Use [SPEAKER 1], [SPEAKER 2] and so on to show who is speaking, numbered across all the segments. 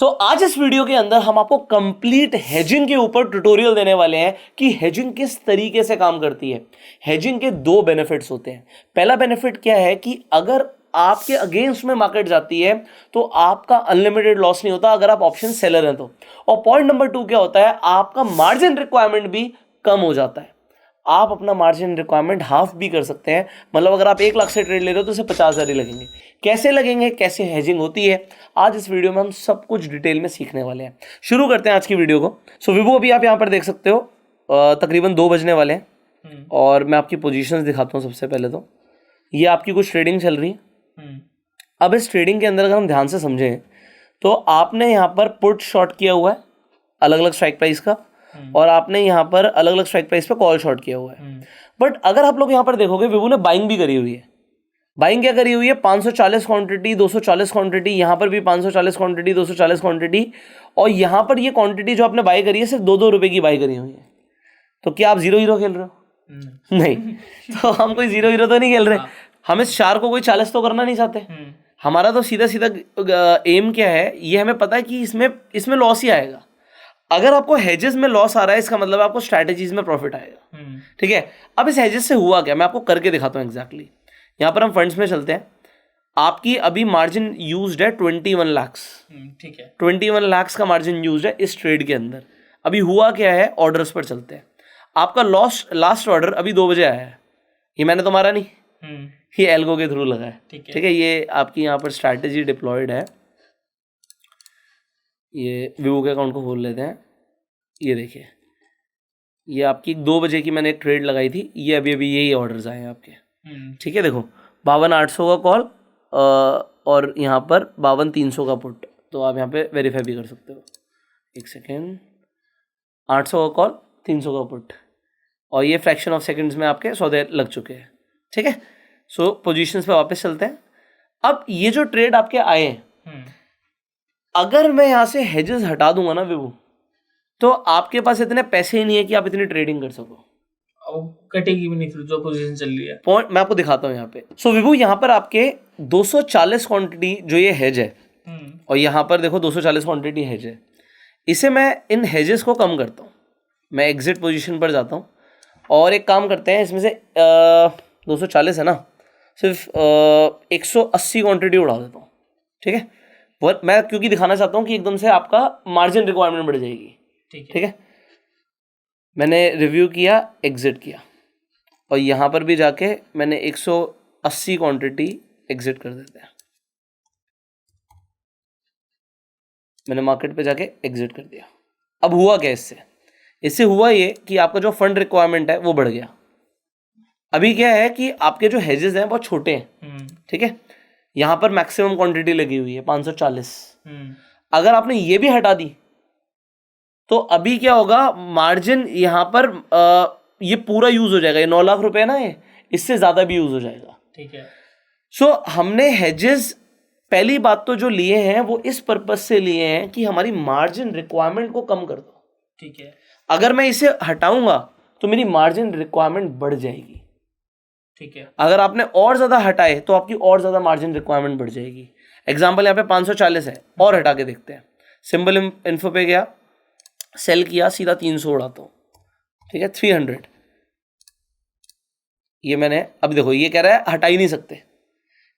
[SPEAKER 1] आज इस वीडियो के अंदर हम आपको कंप्लीट हेजिंग के ऊपर ट्यूटोरियल देने वाले हैं कि हेजिंग किस तरीके से काम करती है। हेजिंग के दो बेनिफिट्स होते हैं। पहला बेनिफिट क्या है कि अगर आपके अगेंस्ट में मार्केट जाती है तो आपका अनलिमिटेड लॉस नहीं होता अगर आप ऑप्शन सेलर हैं तो। और पॉइंट नंबर 2 क्या होता है, आपका मार्जिन रिक्वायरमेंट भी कम हो जाता है। आप अपना मार्जिन रिक्वायरमेंट हाफ भी कर सकते हैं। मतलब अगर आप 1 लाख से ट्रेड ले रहे हो तो उसे 50,000 ही लगेंगे। कैसे लगेंगे, कैसे हेजिंग होती है, आज इस वीडियो में हम सब कुछ डिटेल में सीखने वाले हैं। शुरू करते हैं आज की वीडियो को। सो विभू, अभी आप यहाँ पर देख सकते हो तकरीबन 2 बजने वाले हैं और मैं आपकी पोजीशंस दिखाता हूँ। सबसे पहले तो ये आपकी कुछ ट्रेडिंग चल रही है। अब इस ट्रेडिंग के अंदर अगर हम ध्यान से समझें तो आपने यहाँ पर पुट शॉर्ट किया हुआ है अलग अलग स्ट्राइक प्राइस का, और आपने यहाँ पर अलग अलग स्ट्राइक प्राइस पे कॉल शॉर्ट किया हुआ है। बट अगर आप लोग यहाँ पर देखोगे, विभू ने बाइंग भी करी हुई है। बाइंग क्या करी हुई है, 540 क्वांटिटी, 240 क्वांटिटी, यहाँ पर भी 540 क्वांटिटी, 240 क्वांटिटी, और यहाँ पर ये क्वांटिटी जो आपने बाई करी है सिर्फ 2-2 रुपए की बाई करी हुई है। तो क्या आप 0-0 खेल रहे हो? नहीं। तो हम कोई 0-0 तो नहीं खेल रहे। हम इस चार को कोई 40 तो करना नहीं चाहते। हमारा तो सीधा सीधा एम क्या है, ये हमें पता है कि इसमें लॉस ही आएगा। अगर आपको हेजेस में लॉस आ रहा है इसका मतलब आपको स्ट्रैटेजीज में प्रॉफिट आएगा। ठीक है। अब इस हेजेस से हुआ क्या, मैं आपको करके दिखाता हूँ एग्जैक्टली। यहाँ पर हम फंड्स में चलते हैं। आपकी अभी मार्जिन यूज्ड है 21 लाख्स।
[SPEAKER 2] ठीक है।
[SPEAKER 1] 21 लाख्स का मार्जिन यूज्ड है इस ट्रेड के अंदर। अभी हुआ क्या है, ऑर्डर्स पर चलते हैं। आपका लास्ट ऑर्डर अभी 2 बजे आया है। ये मैंने तो मारा नहीं, ये एल्गो के थ्रू लगा है। ठीक है। ये आपकी यहाँ पर स्ट्रैटेजी डिप्लॉयड है। ये विवो के अकाउंट को खोल लेते हैं। ये देखिए, ये आपकी 2 बजे की मैंने एक ट्रेड लगाई थी। ये अभी यही ऑर्डर्स आए हैं आपके। ठीक है। देखो 52,800 का कॉल और यहाँ पर 52,300 का पुट। तो आप यहाँ पे वेरीफाई भी कर सकते हो। एक सेकेंड, 800 का कॉल, 300 का पुट, और ये फ्रैक्शन ऑफ सेकंड्स में आपके सौदे लग चुके हैं। ठीक है। सो पोजीशंस पे वापस चलते हैं। अब ये जो ट्रेड आपके आए हैं, अगर मैं यहाँ से हेजेस हटा दूंगा ना विभू, तो आपके पास इतने पैसे ही नहीं है कि आप इतनी ट्रेडिंग कर सको।
[SPEAKER 2] कटेगी भी नहीं फिर जो पोजीशन चल रही है।
[SPEAKER 1] पॉइंट मैं आपको दिखाता हूँ यहाँ पे। सो विभू, यहाँ पर आपके 240 क्वांटिटी जो ये हेज है, और यहाँ पर देखो 240 क्वांटिटी हेज है। इसे मैं इन हेजेस को कम करता हूँ। मैं एग्जिट पोजीशन पर जाता हूँ और एक काम करते हैं, इसमें से 240 है ना, सिर्फ 180 क्वांटिटी उड़ा देता हूँ। ठीक है। मैं क्योंकि दिखाना चाहता हूँ कि एकदम से आपका मार्जिन रिक्वायरमेंट बढ़ जाएगी। ठीक है। मैंने रिव्यू किया, एग्जिट किया, और यहाँ पर भी जाके मैंने 180 क्वांटिटी एग्जिट कर देते हैं। मैंने मार्केट पे जाके एग्जिट कर दिया। अब हुआ क्या इससे हुआ ये कि आपका जो फंड रिक्वायरमेंट है वो बढ़ गया। अभी क्या है कि आपके जो हेजेस हैं बहुत छोटे हैं। ठीक है। यहाँ पर मैक्सिमम क्वांटिटी लगी हुई है 540। अगर आपने ये भी हटा दी तो अभी क्या होगा, मार्जिन यहाँ पर ये पूरा यूज हो जाएगा। ये 9 लाख रुपए ना, ये इससे ज्यादा भी यूज हो जाएगा।
[SPEAKER 2] ठीक है।
[SPEAKER 1] सो हमने हेजेस पहली बात तो जो लिए हैं वो इस पर्पज से लिए हैं कि हमारी मार्जिन रिक्वायरमेंट को कम कर दो।
[SPEAKER 2] ठीक है।
[SPEAKER 1] अगर मैं इसे हटाऊंगा तो मेरी मार्जिन रिक्वायरमेंट बढ़ जाएगी।
[SPEAKER 2] ठीक है।
[SPEAKER 1] अगर आपने और ज्यादा हटाए तो आपकी और ज्यादा मार्जिन रिक्वायरमेंट बढ़ जाएगी। एग्जाम्पल यहाँ पे 540 है, और हटा के देखते हैं। सिंबल इन्फो पे गया, सेल किया, सीधा 300 उड़ाता हूं। ठीक है। 300 ये मैंने, अब देखो ये कह रहा है हटा ही नहीं सकते।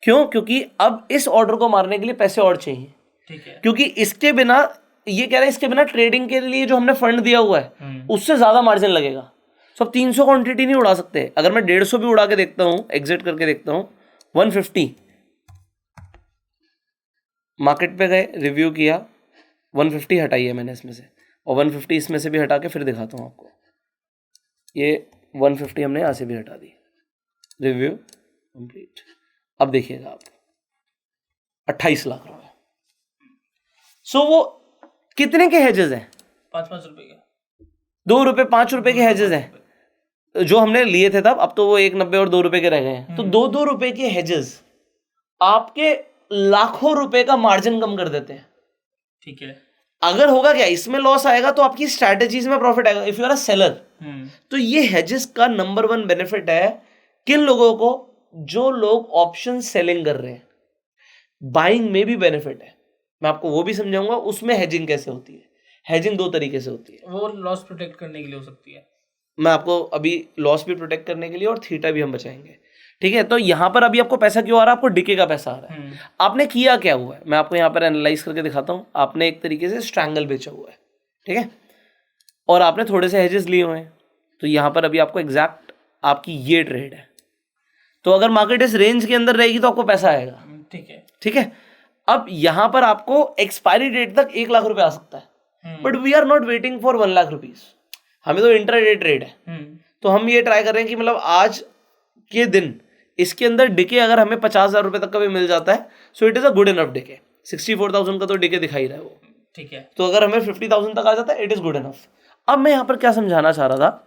[SPEAKER 1] क्यों? क्योंकि अब इस ऑर्डर को मारने के लिए पैसे और चाहिए।
[SPEAKER 2] ठीक है।
[SPEAKER 1] क्योंकि इसके बिना, ये कह रहा है इसके बिना ट्रेडिंग के लिए जो हमने फंड दिया हुआ है उससे ज्यादा मार्जिन लगेगा। सब 300 क्वांटिटी नहीं उड़ा सकते। अगर मैं 150 भी उड़ा के देखता हूं, एग्जिट करके देखता हूं, 150 मार्केट पे गए, रिव्यू किया, 150 हटाई है मैंने इसमें से, और 150 इसमें से भी हटा के फिर दिखाता हूँ आपको। ये 150 हमने यहाँ से भी हटा दी। Review complete. अब देखिएगा आप 28 लाख रुपए। सो वो कितने के हेजेस हैं?
[SPEAKER 2] 5-5 रुपए के,
[SPEAKER 1] 2 रुपए 5 रुपए के हेजेस हैं जो हमने लिए थे तब। अब तो वो 1.90 और 2 रुपए के रह गए हैं। तो 2-2 रुपए के हेजेस आपके लाखों रुपए का मार्जिन कम कर देते हैं।
[SPEAKER 2] ठीक है।
[SPEAKER 1] अगर होगा क्या, इसमें लॉस आएगा तो आपकी स्ट्रैटेजीज में प्रॉफिट आएगा if you are a seller. तो ये हेजेस का नंबर 1 बेनिफिट है किन लोगों को, जो लोग ऑप्शन सेलिंग कर रहे हैं। बाइंग में भी बेनिफिट है। मैं आपको वो भी समझाऊंगा उसमें हेजिंग कैसे होती है। हेजिंग दो तरीके से होती है।
[SPEAKER 2] वो लॉस प्रोटेक्ट करने के लिए हो सकती है।
[SPEAKER 1] मैं आपको अभी लॉस भी प्रोटेक्ट करने के लिए और थीटा भी हम बचाएंगे, ठीक है। तो यहाँ पर अभी आपको पैसा क्यों आ रहा है? आपको डिके का पैसा आ रहा है। आपने किया क्या हुआ है मैं आपको यहाँ पर एनालाइज करके दिखाता हूँ। आपने एक तरीके से स्ट्रैंगल बेचा हुआ है, ठीक है, और आपने थोड़े से हेजेस लिए हुए हैं। तो यहाँ पर अभी आपको एग्जैक्ट आपकी ये ट्रेड है, तो अगर मार्केट इस रेंज के अंदर रहेगी तो आपको पैसा आएगा,
[SPEAKER 2] ठीक है।
[SPEAKER 1] ठीक है। अब यहाँ पर आपको एक्सपायरी डेट तक 1 लाख रुपए आ सकता है, but we are not waiting for 1 lakh rupees. हमें तो इंट्राडे ट्रेड है, तो हम ये ट्राई कर रहे हैं कि मतलब आज के दिन इसके अंदर डिके अगर हमें 50,000 रुपए तक का भी मिल जाता है, so it is a good enough decay. 64,000 का तो डिके दिखाई रहा है वो,
[SPEAKER 2] ठीक है।
[SPEAKER 1] तो अगर हमें 50,000 तक आ जाता है, इट इज गुड इनफ। अब मैं यहाँ पर क्या समझाना चाह रहा था,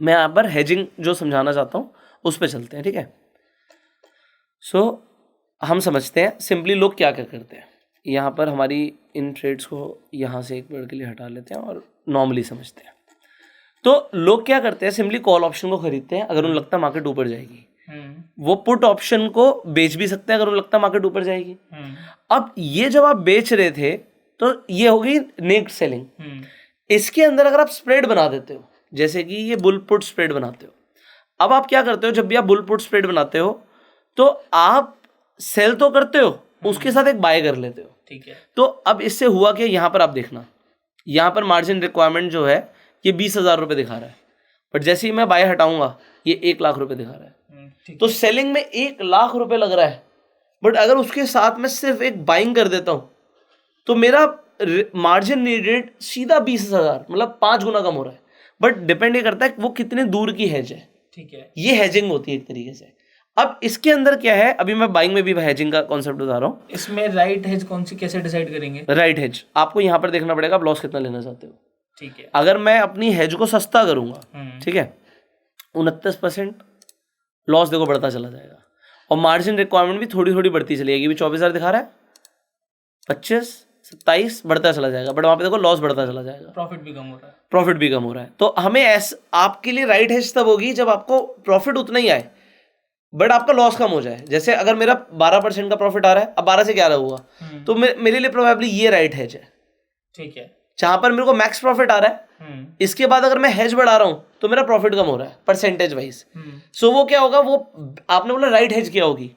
[SPEAKER 1] मैं यहाँ पर हेजिंग जो समझाना चाहता हूँ उस पर चलते हैं, ठीक है। सो हम समझते हैं सिंपली लोग क्या क्या करते हैं। यहाँ पर हमारी इन ट्रेड्स को यहाँ से एक वर्ड के लिए हटा लेते हैं और नॉर्मली समझते हैं। तो लोग क्या करते हैं, सिंपली कॉल ऑप्शन को खरीदते हैं अगर उन्हें लगता है मार्केट ऊपर जाएगी। वो पुट ऑप्शन को बेच भी सकते हैं अगर उन्हें लगता है मार्केट ऊपर जाएगी। अब ये जब आप बेच रहे थे तो ये होगी नेट सेलिंग। इसके अंदर अगर आप स्प्रेड बना देते हो, जैसे कि ये बुल पुट स्प्रेड बनाते हो, अब आप क्या करते हो, जब भी आप बुल पुट स्प्रेड बनाते हो तो आप सेल तो करते हो, उसके साथ एक बाय कर लेते हो,
[SPEAKER 2] ठीक है।
[SPEAKER 1] तो अब इससे हुआ कि यहाँ पर आप देखना, यहाँ पर मार्जिन रिक्वायरमेंट जो है ये 20,000 रुपये दिखा रहा है, बट जैसे ही मैं बाय हटाऊंगा ये 1 लाख रुपए दिखा रहा है। तो सेलिंग में 1 लाख रुपए लग रहा है, बट अगर उसके साथ मैं सिर्फ एक बाइंग कर देता हूं तो मेरा मार्जिन नीडेड सीधा 20,000 मतलब 5 गुना कम हो रहा है। बट डिपेंड ये करता है वो कितने दूर की हेज है,
[SPEAKER 2] ठीक है।
[SPEAKER 1] ये हेजिंग होती है एक तरीके से। अब इसके अंदर क्या है, अभी मैं बाइंग में भी हेजिंग का कॉन्सेप्ट बता रहा हूँ।
[SPEAKER 2] इसमें राइट हेज कौन सी कैसे डिसाइड करेंगे?
[SPEAKER 1] राइट हेज आपको यहाँ पर देखना पड़ेगा आप लॉस कितना लेना चाहते हो,
[SPEAKER 2] ठीक है।
[SPEAKER 1] अगर मैं अपनी हेज को सस्ता करूंगा, ठीक है, 29% लॉस देखो बढ़ता चला जाएगा, और मार्जिन रिक्वायरमेंट भी थोड़ी थोड़ी बढ़ती चली जाएगी। 24,000 दिखा रहा है, 25, 27 बढ़ता चला जाएगा, बट वहां पे देखो लॉस बढ़ता चला जाएगा,
[SPEAKER 2] प्रॉफिट भी कम हो रहा है।
[SPEAKER 1] प्रॉफिट भी कम हो रहा है। तो हमें आपके लिए राइट हेज तब होगी जब आपको प्रॉफिट उतना ही आए बट आपका लॉस कम हो जाए। जैसे अगर मेरा 12% का प्रॉफिट आ रहा है, अब 12 से 11 हुआ, तो मेरे लिए प्रोबेबली ये राइट हेज है,
[SPEAKER 2] ठीक है।
[SPEAKER 1] जहां पर मेरे को मैक्स प्रॉफिट आ रहा है, इसके बाद अगर मैं हेज बढ़ा रहा हूं तो मेरा प्रॉफिट कम हो रहा है परसेंटेज वाइज। सो वो क्या होगा, वो आपने बोला राइट हेज क्या होगी,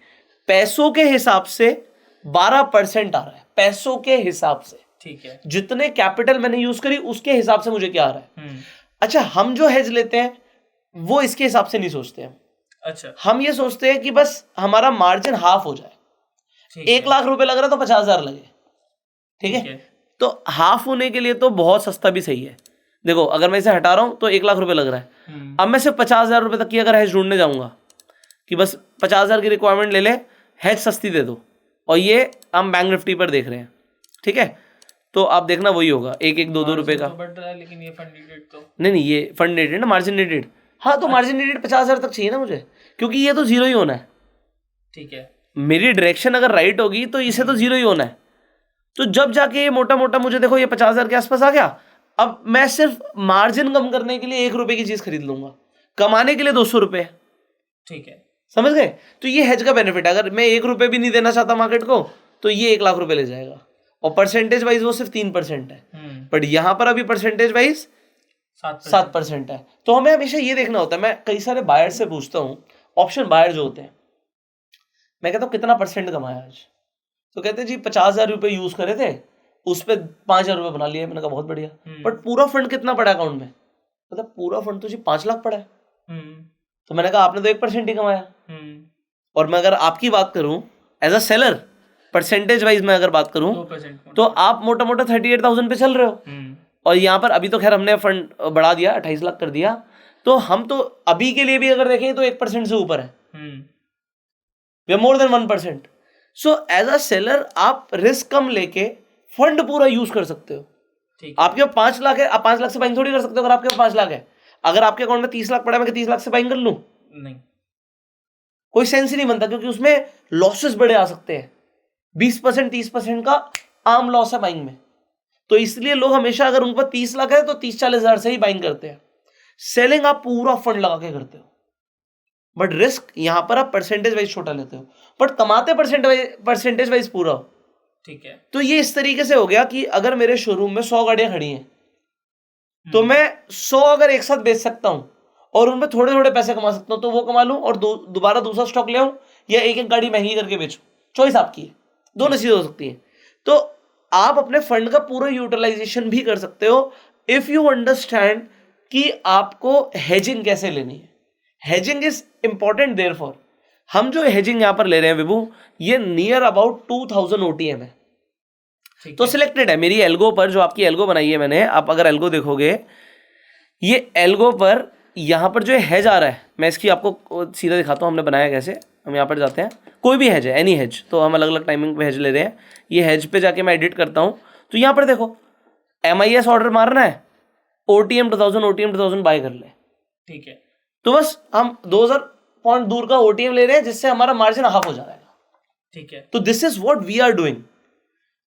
[SPEAKER 1] पैसों के हिसाब से 12% आ रहा है, पैसों के हिसाब से,
[SPEAKER 2] ठीक है।
[SPEAKER 1] जितने कैपिटल मैंने यूज करी उसके हिसाब से मुझे क्या आ रहा है। अच्छा, हम जो हेज लेते हैं वो इसके हिसाब से नहीं सोचते हैं।
[SPEAKER 2] अच्छा,
[SPEAKER 1] हम ये सोचते हैं कि बस हमारा मार्जिन हाफ हो जाए, 1 लाख रुपए लग रहा है तो 50,000 लगे, ठीक है। तो हाफ होने के लिए तो बहुत सस्ता भी सही है। देखो अगर मैं इसे हटा रहा हूं तो 1 लाख रुपए लग रहा है, अब मैं सिर्फ 50,000 रुपए तक की अगर हेज ढूंढने जाऊंगा कि बस 50,000 की रिक्वायरमेंट ले ले, हेज सस्ती दे दो, और ये हम बैंक निफ्टी पर देख रहे हैं, ठीक है, तो आप देखना वही होगा 1-2 रुपए का।
[SPEAKER 2] तो बढ़ रहा है, लेकिन ये फंड नीडेड तो
[SPEAKER 1] नहीं, ये फंड नीडेड ना, मार्जिन नीडेड। हाँ, तो मार्जिन नीडेड 50,000 तक चाहिए ना मुझे, क्योंकि ये तो जीरो ही होना है,
[SPEAKER 2] ठीक है।
[SPEAKER 1] मेरी डायरेक्शन अगर राइट होगी तो इसे तो जीरो ही होना है। तो जब जाके ये मोटा मोटा मुझे देखो ये 50,000 के आसपास आ गया, अब मैं सिर्फ मार्जिन कम करने के लिए 1 रुपए की चीज खरीद लूंगा, कमाने के लिए 200 रुपए,
[SPEAKER 2] ठीक है।
[SPEAKER 1] समझ गए। तो ये हेज का बेनिफिट है, अगर मैं 1 रुपए भी नहीं देना चाहता मार्केट को तो ये 1 लाख रुपए ले जाएगा, और परसेंटेज वाइज वो सिर्फ 3% है, बट यहां पर अभी परसेंटेज वाइज 7% है। तो हमें हमेशा ये देखना होता है, मैं कई सारे बायर से पूछता हूँ, ऑप्शन बायर जो होते हैं, मैं कहता हूँ कितना परसेंट कमाया आज, तो कहते हैं जी 50,000 रुपए यूज करे थे, उस पर 5,000 रुपए बना लिए। मैंने कहा बहुत बढ़िया, बट पूरा फंड कितना पड़ा अकाउंट में, मतलब पूरा फंड तो जी 5 लाख पड़ा है। तो मैंने कहा आपने तो 1% ही कमाया। और मैं अगर आपकी बात करूं as a seller, percentage wise मैं अगर बात करूं तो आप मोटा मोटा 38,000 पे चल रहे हो, और यहाँ पर अभी तो खैर हमने फंड बढ़ा दिया, 28 लाख कर दिया, तो हम तो अभी के लिए भी अगर देखें तो 1% से ऊपर है, we are more than 1%। So as a seller आप रिस्क कम लेके फंड पूरा यूज कर सकते हो। आपके पास 5 लाख है, आप 5 लाख से बाइंग थोड़ी कर सकते हो। अगर आपके पास 5 लाख है, अगर आपके अकाउंट में 30 लाख पड़ा है, मैं 30 लाख से बाइंग कर लूं,
[SPEAKER 2] नहीं,
[SPEAKER 1] कोई सेंस ही नहीं बनता, क्योंकि उसमें लॉसेस बड़े आ सकते हैं। 20% 30% का आम लॉस है बाइंग में, तो इसलिए लोग हमेशा अगर उनके पास 30 लाख है तो 30-40 हजार से ही बाइंग करते हैं। सेलिंग आप पूरा फंड लगा के करते हो, बट रिस्क यहां पर आप परसेंटेज वाइज छोटा लेते हो, बट कमाते परसेंटेज वाइज पूरा हो।
[SPEAKER 2] ठीक है।
[SPEAKER 1] तो ये इस तरीके से हो गया कि अगर मेरे शोरूम में 100 गाड़ियां खड़ी हैं तो मैं 100 अगर एक साथ बेच सकता हूं और उनमें थोड़े थोड़े पैसे कमा सकता हूं तो वो कमा लूं और दोबारा दूसरा स्टॉक ले आऊं या एक एक गाड़ी महंगी करके बेचूं, चॉइस आपकी है, दोनों चीजें हो सकती हैं। तो आप अपने फंड का पूरा यूटिलाइजेशन भी कर सकते हो इफ यू अंडरस्टैंड कि आपको हेजिंग कैसे लेनी है। हेजिंग इज इंपॉर्टेंट देयरफॉर हम जो हेजिंग यहां पर ले रहे हैं विभू, ये नियर अबाउट 2000 OTM है। तो सिलेक्टेड है मेरी एल्गो पर, जो आपकी एल्गो बनाई है मैंने, आप अगर एल्गो देखोगे, ये एल्गो पर यहां पर जो हेज आ रहा है, मैं इसकी आपको सीधा दिखाता हूं हमने बनाया कैसे। हम यहां पर जाते हैं, कोई भी हेज है, एनी हेज, तो हम अलग अलग टाइमिंग पे हेज ले रहे हैं। ये हेज पे जाके मैं एडिट करता हूं तो यहां पर देखो MIS ऑर्डर मारना है, OTM 2000 बाय कर ले,
[SPEAKER 2] ठीक है।
[SPEAKER 1] तो बस हम 2000 पॉइंट दूर का OTM ले रहे हैं जिससे हमारा मार्जिन हाफ हो जाएगा।
[SPEAKER 2] ठीक है।
[SPEAKER 1] तो this is what we are doing.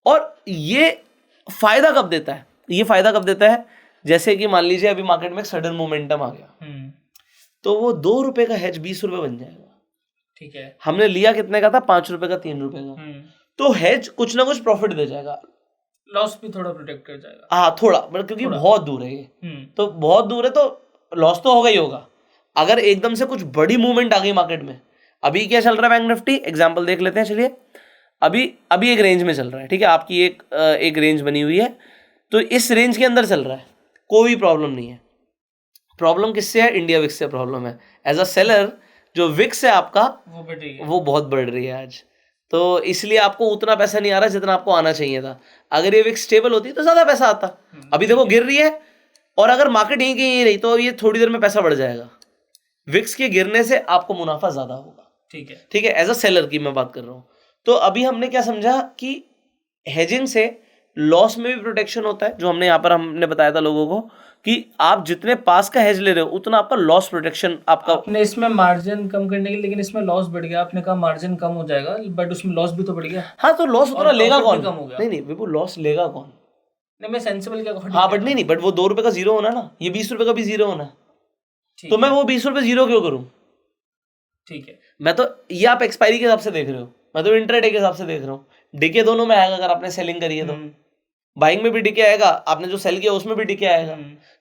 [SPEAKER 1] और ये फायदा कब देता है, ये फायदा कब देता है, जैसे कि मान लीजिए अभी मार्केट में एक सडन मोमेंटम आ गया तो वो 2 रुपए का हेज 20 रुपए बन जाएगा।
[SPEAKER 2] ठीक है।
[SPEAKER 1] हमने लिया कितने का था, 5 रुपए का, 3 रुपए का, तो हेज कुछ ना कुछ प्रॉफिट दे जाएगा,
[SPEAKER 2] लॉस भी थोड़ा प्रोटेक्ट कर जाएगा।
[SPEAKER 1] हाँ थोड़ा, मतलब क्योंकि बहुत दूर है ये, तो बहुत दूर है तो लॉस तो होगा ही होगा। अगर एकदम से कुछ बड़ी मूवमेंट आ गई मार्केट में, अभी क्या चल रहा है बैंक निफ्टी, एग्जांपल देख लेते हैं, चलिए। अभी एक रेंज में चल रहा है, ठीक है, आपकी एक रेंज बनी हुई है, तो इस रेंज के अंदर चल रहा है, कोई प्रॉब्लम नहीं है। प्रॉब्लम किससे है, इंडिया विक्स से प्रॉब्लम है। एज अ सेलर जो विक्स है आपका
[SPEAKER 2] वो बढ़ रही है,
[SPEAKER 1] वो बहुत बढ़ रही है आज, तो इसलिए आपको उतना पैसा नहीं आ रहा जितना आपको आना चाहिए था। अगर ये विक्स स्टेबल होती तो ज्यादा पैसा आता। अभी देखो गिर रही है, और अगर मार्केट यहीं कहीं रही तो ये थोड़ी देर में पैसा बढ़ जाएगा। विक्स के गिरने से आपको मुनाफा ज्यादा होगा,
[SPEAKER 2] ठीक है।
[SPEAKER 1] ठीक है, एज अ सेलर की मैं बात कर रहा हूं। तो अभी हमने क्या समझा कि हेजिंग से लॉस में भी प्रोटेक्शन होता है, जो हमने बताया था लोगों को कि आप जितने पास का हेज ले रहे हो उतना आपका लॉस प्रोटेक्शन आपका।
[SPEAKER 2] आपने इसमें मार्जिन कम करने के लिए, लेकिन इसमें लॉस बढ़ गया, आपने कहा मार्जिन कम हो जाएगा, बट उसमें लॉस भी तो बढ़ गया।
[SPEAKER 1] हाँ तो लॉस उतना लेगा
[SPEAKER 2] profit
[SPEAKER 1] कौन,
[SPEAKER 2] भी कम हो गया।
[SPEAKER 1] नहीं विभू, लॉस लेगा कौन,
[SPEAKER 2] नहीं मैं सेंसिबल क्या कहूँ।
[SPEAKER 1] हाँ बट नहीं, बट वो 2 रुपए का जीरो होना ना, ये 20 रुपए का भी जीरो होना,
[SPEAKER 2] ठीक
[SPEAKER 1] तो
[SPEAKER 2] है।
[SPEAKER 1] मैं वो 20 रुपए जीरो क्यों करूं।
[SPEAKER 2] ठीक है।
[SPEAKER 1] मैं तो, ये आप एक्सपायरी के हिसाब से देख रहे हो, मैं तो इंट्राडे के हिसाब से देख रहा हूँ। डिके दोनों में आएगा, अगर आपने सेलिंग करी है तो बाइंग में भी डिके आएगा, आपने जो सेल किया उसमें भी डिके आएगा।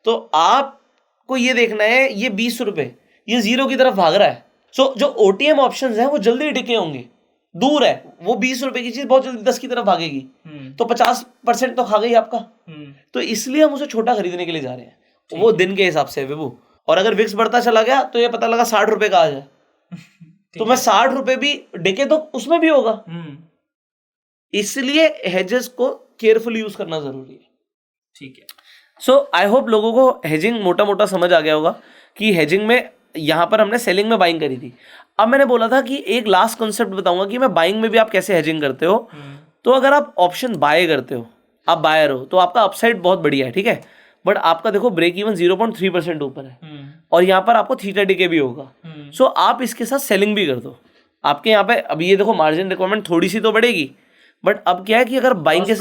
[SPEAKER 1] तो आपको ये देखना है, ये 20 रुपए ये जीरो की तरफ भाग रहा है, सो जो OTM ऑप्शंस हैं वो जल्दी डिके होंगे, दूर है वो 20 रुपए की चीज बहुत जल्दी 10 की तरफ भागेगी, तो 50% तो खा गई आपका। तो इसलिए हम उसे छोटा खरीदने के लिए जा रहे हैं, वो दिन के हिसाब से है विभू। और अगर विक्स बढ़ता चला गया तो ये पता लगा 60 रुपए का आ जाए तो मैं 60 रुपए भी डिके तो उसमें भी होगा। इसलिए हेजेस को केयरफुली यूज करना जरूरी है,
[SPEAKER 2] ठीक है।
[SPEAKER 1] सो आई होप लोगों को हेजिंग मोटा मोटा समझ आ गया होगा कि हेजिंग में यहां पर हमने सेलिंग में बाइंग करी थी। अब मैंने बोला था कि एक लास्ट कॉन्सेप्ट बताऊंगा कि मैं बाइंग में भी आप कैसे हेजिंग करते हो। तो अगर आप ऑप्शन बाय करते हो, आप बायर हो, तो आपका अपसाइड बहुत बढ़िया है, ठीक है, बट आपका देखो ब्रेक इवन 0.3% ऊपर है, और यहाँ पर आपको थीटा डिके भी होगा। सो आप इसके साथ सेलिंग भी कर दो। आपके यहाँ पे अभी ये देखो मार्जिन रिक्वायरमेंट थोड़ी सी तो बढ़ेगी, बट अब क्या है कि अगर बाइंग के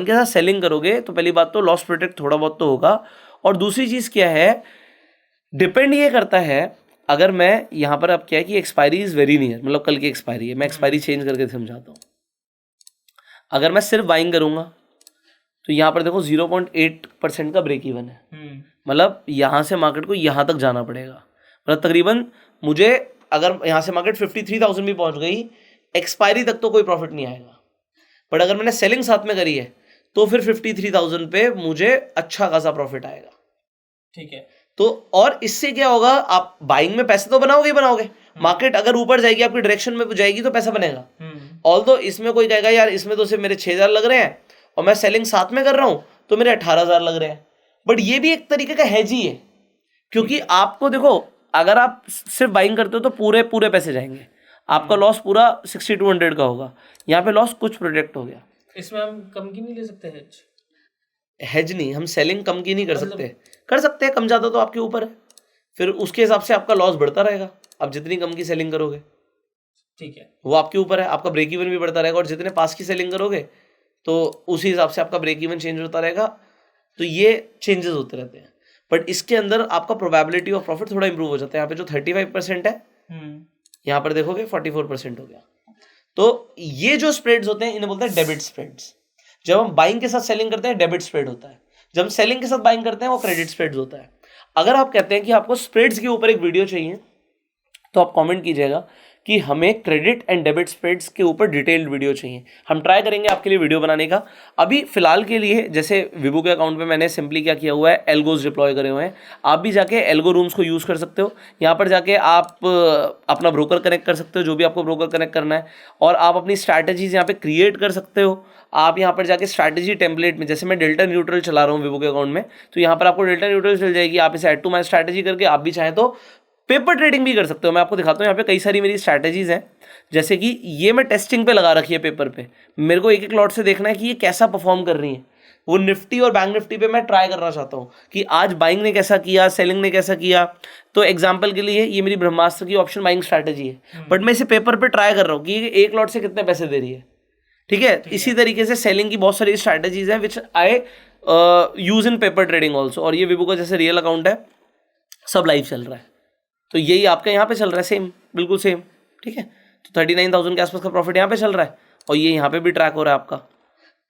[SPEAKER 1] साथ सेलिंग करोगे तो पहली बात तो लॉस प्रोटेक्ट थोड़ा बहुत तो होगा, और दूसरी चीज क्या है, डिपेंड ये करता है, अगर मैं यहाँ पर अब क्या है कि एक्सपायरी इज वेरी नियर, मतलब कल की एक्सपायरी है, मैं एक्सपायरी चेंज करके समझाता हूँ। अगर मैं सिर्फ बाइंग करूंगा तो यहाँ पर देखो 0.8% का ब्रेक इवन है, मतलब यहाँ से मार्केट को यहाँ तक जाना पड़ेगा, मतलब तकरीबन मुझे अगर यहाँ से मार्केट 53,000 भी पहुँच गई, एक्सपायरी तक तो कोई प्रॉफिट नहीं आएगा। बट अगर मैंने सेलिंग साथ में करी है तो फिर 53,000 पे मुझे अच्छा खासा प्रॉफिट आएगा, ठीक है। तो और इससे क्या होगा, आप बाइंग में पैसे तो बनाओगे ही बनाओगे, मार्केट अगर ऊपर जाएगी आपकी डायरेक्शन में जाएगी तो पैसा बनेगा। ऑल्दो इसमें कोई कहेगा यार इसमें तो सिर्फ मेरे 6,000 लग रहे हैं और मैं सेलिंग साथ में कर रहा हूं तो मेरे 18,000 लग रहे हैं, बट ये भी एक तरीके का हेज ही है, क्योंकि आपको देखो अगर आप सिर्फ बाइंग करते हो तो पूरे पूरे पैसे जाएंगे, आपका लॉस पूरा 60-100 का होगा, यहाँ पे लॉस कुछ प्रोटेक्ट हो गया।
[SPEAKER 2] इसमें हम कम की नहीं ले सकते
[SPEAKER 1] हेज नहीं, हम सेलिंग कम की नहीं कर सकते, कर सकते हैं कम ज़्यादा तो आपके ऊपर है, फिर उसके हिसाब से आपका लॉस बढ़ता रहेगा, आप जितनी कम की सेलिंग करोगे, ठीक है, वो आपके ऊपर है, आपका ब्रेक इवन भी बढ़ता रहेगा, और जितने पास की सेलिंग करोगे तो उसी हिसाब से आपका ब्रेक इवन चेंज होता रहेगा। तो ये चेंजेस होते रहते हैं, बट इसके अंदर आपका प्रोबेबिलिटी ऑफ प्रॉफिट थोड़ा इंप्रूव हो जाता है। यहाँ पे जो 35% है यहाँ पर देखोगे 44% हो गया, तो ये जो स्प्रेड्स होते हैं इन्हें बोलते हैं डेबिट स्प्रेड्स। जब हम बाइंग के साथ सेलिंग करते हैं डेबिट स्प्रेड होता है, जब हम सेलिंग के साथ बाइंग करते हैं वो क्रेडिट स्प्रेड्स होता है। अगर आप कहते हैं कि आपको स्प्रेड्स के ऊपर एक वीडियो चाहिए तो आप कमेंट कीजिएगा कि हमें क्रेडिट एंड डेबिट स्प्रेड्स के ऊपर डिटेल्ड वीडियो चाहिए, हम ट्राई करेंगे आपके लिए वीडियो बनाने का। अभी फिलहाल के लिए जैसे विभू के अकाउंट में मैंने सिंपली क्या किया हुआ है, एल्गोज डिप्लॉय करे हुए हैं। आप भी जाके एल्गो रूम्स को यूज़ कर सकते हो, यहाँ पर जाके आप अपना ब्रोकर कनेक्ट कर सकते हो, जो भी आपको ब्रोकर कनेक्ट करना है, और आप अपनी स्ट्रैटेजीज यहाँ पे क्रिएट कर सकते हो। आप यहाँ पर जाके स्ट्रैटेजी टेम्पलेट में, जैसे मैं डेल्टा न्यूट्रल चला रहा हूँ विवो के अकाउंट में, तो यहाँ पर आपको डेल्टा न्यूट्रल चल जाएगी। आप इसे ऐड टू माई स्ट्रैटेजी करके आप भी चाहें तो पेपर ट्रेडिंग भी कर सकते हो। मैं आपको दिखाता हूँ, यहाँ पे कई सारी मेरी स्ट्रैटेजीज हैं, जैसे कि ये मैं टेस्टिंग पे लगा रखी है पेपर पे। मेरे को एक एक लॉट से देखना है कि ये कैसा परफॉर्म कर रही है। वो निफ्टी और बैंक निफ्टी पे मैं ट्राई करना चाहता हूँ कि आज बाइंग ने कैसा किया, सेलिंग ने कैसा किया। तो एग्जाम्पल के लिए ये मेरी ब्रह्मास्त्र की ऑप्शन बाइंग स्ट्रैटेजी है, बट मैं इसे पेपर पे ट्राई कर रहा हूँ कि ये एक लॉट से कितने पैसे दे रही है। ठीक है, इसी तरीके से सेलिंग की बहुत सारी स्ट्रैटेजीज हैं which I use in paper trading also. और ये विवो का जैसे रियल अकाउंट है, सब लाइव चल रहा है, तो यही आपका यहाँ पे चल रहा है, सेम, बिल्कुल सेम। ठीक है, तो 39,000 के आसपास का प्रॉफिट यहाँ पे चल रहा है, और ये यहाँ पे भी ट्रैक हो रहा है आपका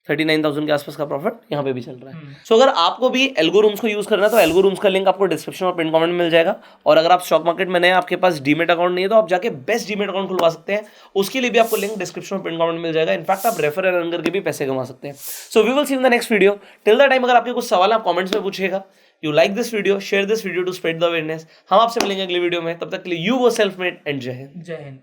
[SPEAKER 1] 39,000 के आसपास का प्रॉफिट यहाँ पे भी चल रहा है। सो अगर आपको भी एल्गो रूम्स को यूज़ करना है तो एल्गो रूम्स का लिंक आपको डिस्क्रिप्शन और पिन कमेंट में मिल जाएगा। और अगर आप स्टॉक मार्केट में नए, आपके पास डीमेट अकाउंट नहीं है, तो आप जाके बेस्ट डीमेट अकाउंट खुलवा सकते हैं। उसके लिए भी आपको लिंक डिस्क्रिप्शन और पिन कमेंट में मिल जाएगा। इनफैक्ट आप रेफर एंड अर्न करके भी पैसे कमा सकते हैं। So we will see in the next video. Till the time अगर आपके कुछ सवाल आप कमेंट्स में पूछिएगा। You like this video, share this video to spread the awareness. हम आपसे मिलेंगे अगले वीडियो में, तब तक के लिए यू वो सेल्फ मेड एंड जय हिंद।
[SPEAKER 2] जय हिंद।